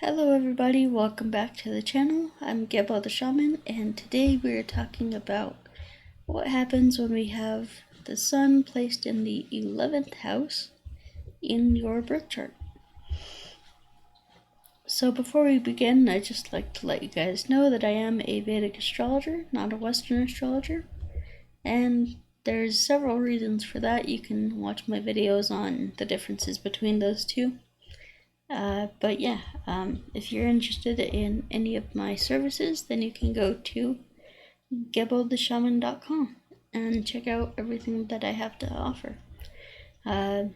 Hello everybody, welcome back to the channel. I'm Gebo the Shaman, and today we are talking about what happens when we have the sun placed in the 11th house in your birth chart. So before we begin, I'd just like to let you guys know that I am a Vedic astrologer, not a Western astrologer, and there's several reasons for that. You can watch my videos on the differences between those two. But yeah, if you're interested in any of my services, then you can go to GeboTheShaman.com and check out everything that I have to offer. I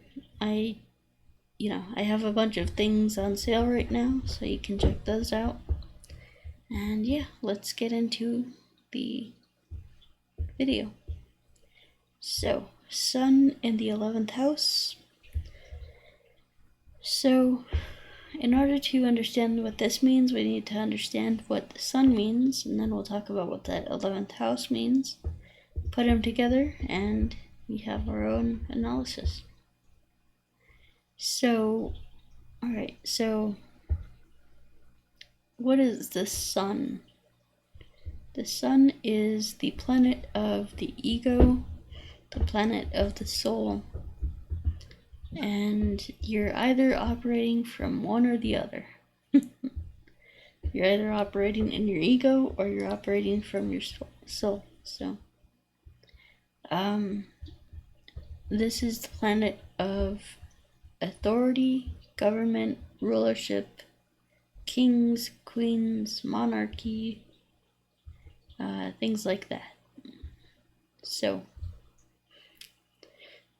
have a bunch of things on sale right now, so you can check those out. And yeah, let's get into the video. So, Sun in the 11th house. So, in order to understand what this means, we need to understand what the sun means, and then we'll talk about what that 11th house means. Put them together, and we have our own analysis. So, alright, so what is the sun? The sun is the planet of the ego, the planet of the soul, and you're either operating from one or the other. You're either operating in your ego or you're operating from your soul. So, this is the planet of authority, government, rulership, kings, queens, monarchy, things like that. So,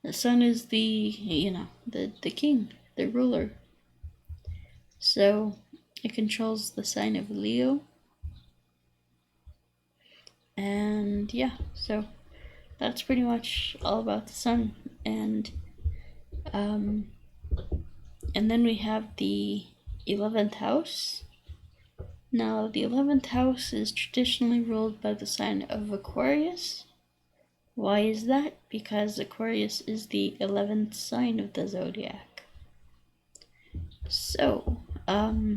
the sun is the king, the ruler. So, it controls the sign of Leo. And yeah, so that's pretty much all about the sun. And then we have the 11th house. Now, the 11th house is traditionally ruled by the sign of Aquarius. Why is that? Because Aquarius is the 11th sign of the zodiac. So, so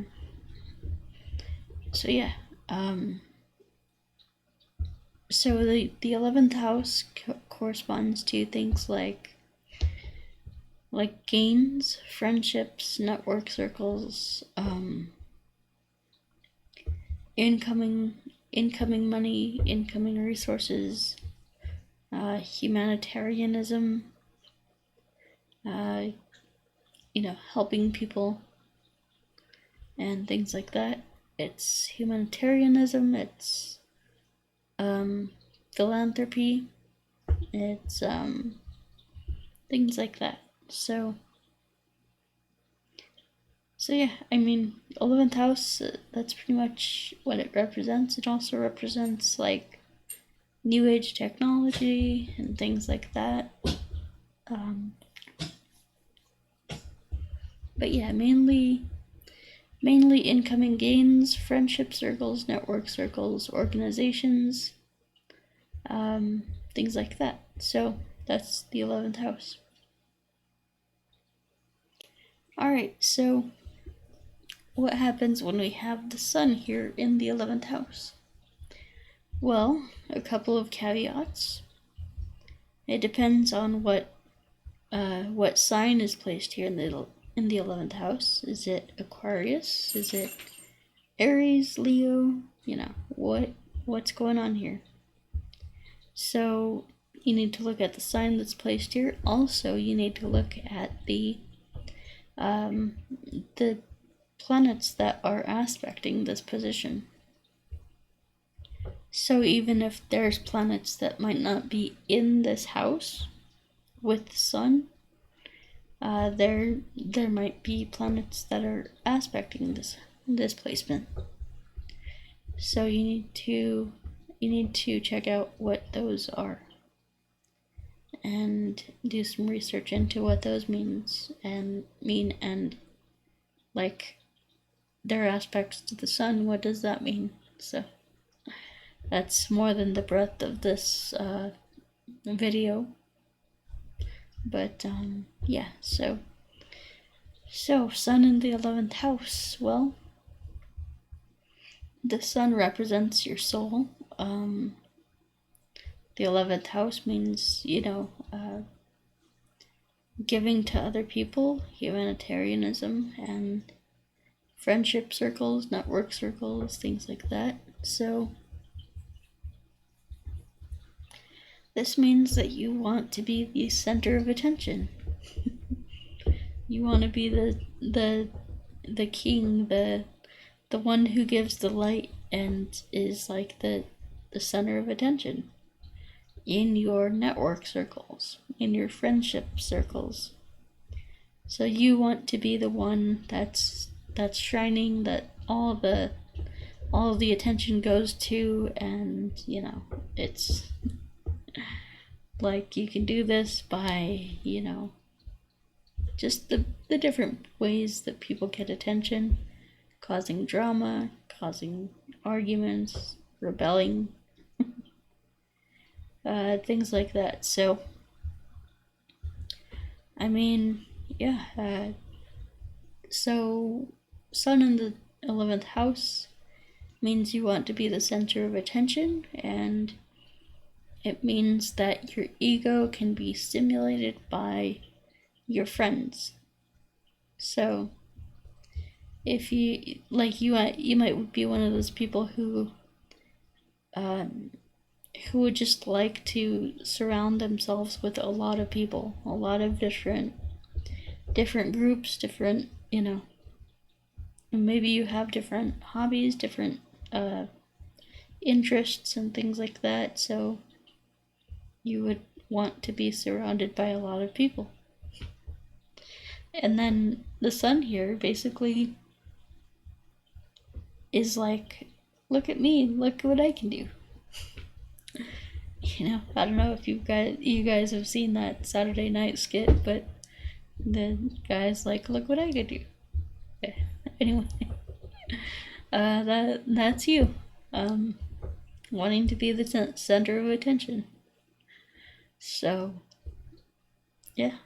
the 11th house corresponds to things like gains, friendships, network circles, incoming money, incoming resources, humanitarianism, helping people, and things like that. It's humanitarianism, it's philanthropy, it's things like that. So yeah, 11th house, that's pretty much what it represents. It also represents like new age technology and things like that. But yeah, mainly incoming gains, friendship circles, network circles, organizations, things like that. So that's the 11th house. Alright, so what happens when we have the sun here in the 11th house? Well, a couple of caveats. It depends on what sign is placed here in the 11th house. Is it Aquarius? Is it Aries, Leo? What's going on here? So you need to look at the sign that's placed here. Also, you need to look at the planets that are aspecting this position. So even if there's planets that might not be in this house with the sun, there might be planets that are aspecting this placement. So you need to check out what those are and do some research into what those mean and like their aspects to the sun. What does that mean? So that's more than the breadth of this video. But yeah, so sun in the 11th house. Well, the sun represents your soul. The 11th house means, giving to other people, humanitarianism, and friendship circles, network circles, things like that. So this means that you want to be the center of attention. You want to be the king, the one who gives the light and is like the center of attention in your network circles, in your friendship circles. So you want to be the one that's shining, that all of the attention goes to, and it's like you can do this by just the different ways that people get attention, causing drama, causing arguments, rebelling, things like that. So I mean, yeah, so sun in the 11th house means you want to be the center of attention, and it means that your ego can be stimulated by your friends. So if you might be one of those people who would just like to surround themselves with a lot of people, a lot of different groups, different, maybe you have different hobbies, different interests and things like that, so you would want to be surrounded by a lot of people. And then the sun here basically is like, look at me, look what I can do. I don't know if you guys have seen that Saturday night skit, but the guy's like, look what I could do. Anyway, that's you, wanting to be the center of attention. So yeah,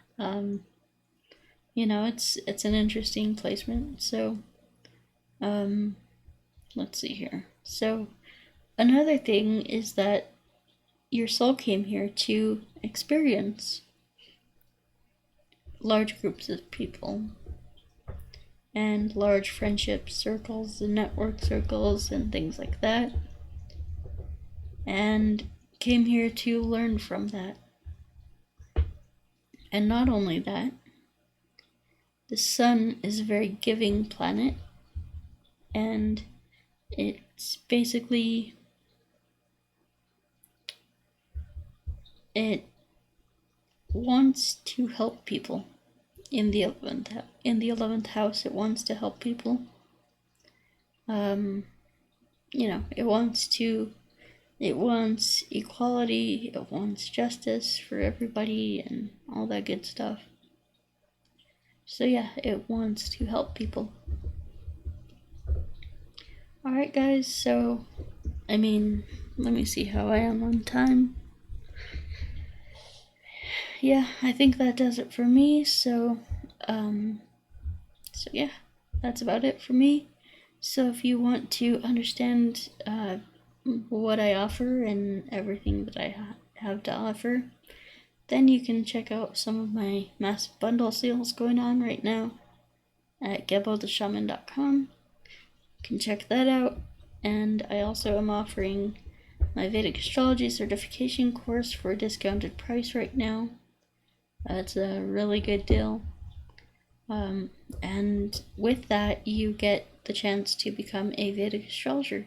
it's an interesting placement. So let's see here. So another thing is that your soul came here to experience large groups of people and large friendship circles and network circles and things like that, and came here to learn from that. And not only that, the sun is a very giving planet, and it's basically, it wants to help people. In the 11th house, it wants to help people. It wants equality, it wants justice for everybody and all that good stuff. So yeah, it wants to help people. Alright guys, so let me see how I am on time. Yeah, I think that does it for me. So yeah, that's about it for me. So if you want to understand what I offer and everything that I have to offer, then you can check out some of my massive bundle sales going on right now at gebotheshaman.com. You can check that out. And I also am offering my Vedic Astrology certification course for a discounted price right now. It's a really good deal. And with that, you get the chance to become a Vedic astrologer.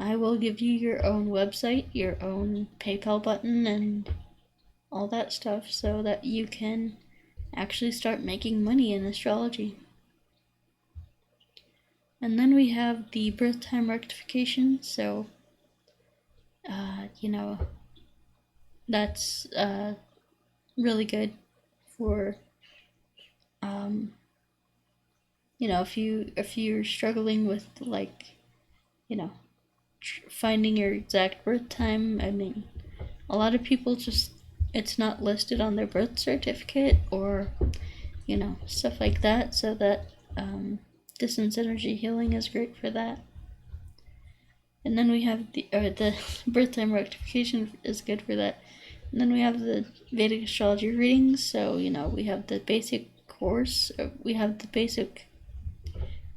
I will give you your own website, your own PayPal button, and all that stuff so that you can actually start making money in astrology. And then we have the birth time rectification. So, that's really good for, if you're struggling with finding your exact birth time. I mean, a lot of people it's not listed on their birth certificate or stuff like that, so that distance energy healing is great for that. And then we have the birth time rectification is good for that. And then we have the Vedic astrology readings. So, we have the basic course. We have the basic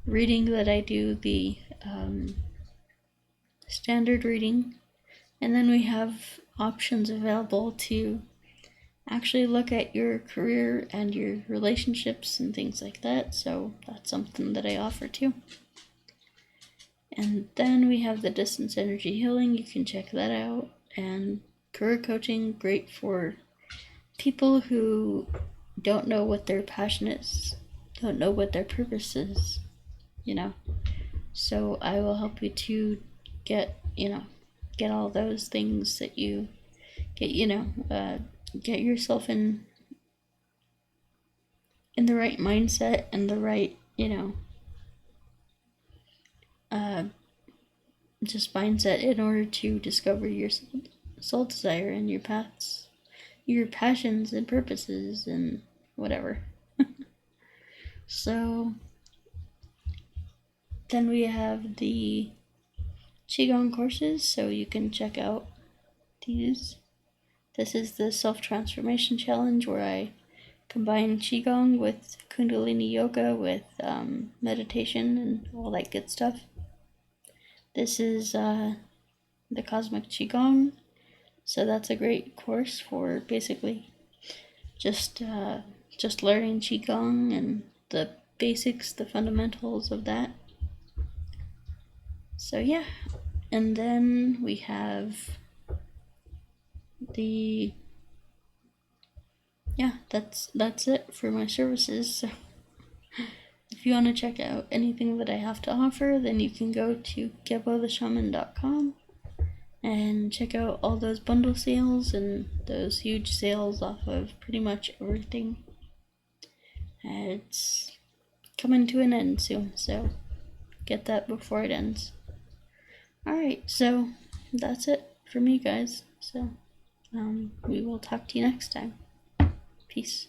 reading that I do, the standard reading. And then we have options available to actually look at your career and your relationships and things like that. So that's something that I offer too. And then we have the distance energy healing. You can check that out. And career coaching, great for people who don't know what their passion is, don't know what their purpose is, So I will help you to get all those things that you get, get yourself in the right mindset and the right, just mindset in order to discover your soul desire and your paths, your passions and purposes and whatever. So then we have the Qigong courses, so you can check out these. This is the self-transformation challenge where I combine Qigong with Kundalini yoga with meditation and all that good stuff. This is the Cosmic Qigong, so that's a great course for basically just learning Qigong and the basics, the fundamentals of that. So yeah, and then we have that's it for my services. So if you want to check out anything that I have to offer, then you can go to gebotheshaman.com and check out all those bundle sales and those huge sales off of pretty much everything. It's coming to an end soon, so get that before it ends. Alright, so that's it for me, guys. So we will talk to you next time. Peace.